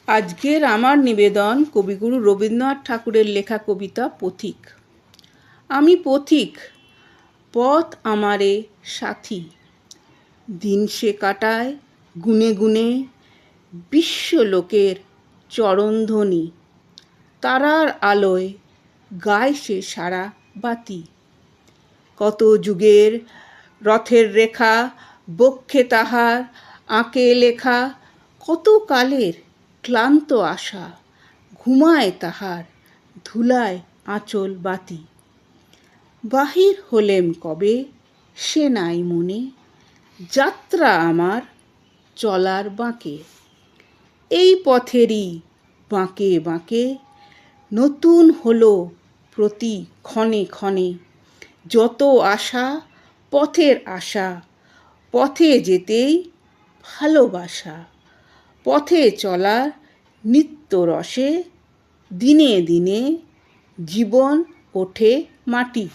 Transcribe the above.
আজকের আমার নিবেদন কবিগুরু রবীন্দ্রনাথ ঠাকুরের লেখা কবিতা পথিক। আমি পথিক, পথ আমারে সাথী, দিন সে কাটায় গুনে গুনে বিশ্বলোকের চরণধ্বনি। তারার আলোয় গায় সে সারা বাতি। কত যুগের রথের রেখা বক্ষে তাহার আঁকে লেখা, কত কালের ক্লান্ত আশা ঘুমায় তাহার ধুলায় আঁচল বাতি। বাহির হলেম কবে সে নাই মনে, যাত্রা আমার চলার বাঁকে। এই পথেরই বাঁকে বাঁকে নতুন হলো প্রতি ক্ষণে ক্ষণে। যত আশা পথের আশা, পথে যেতেই ভালোবাসা। পথে চলার নিত্য রসে দিনে দিনে জীবন ওঠে মাটি।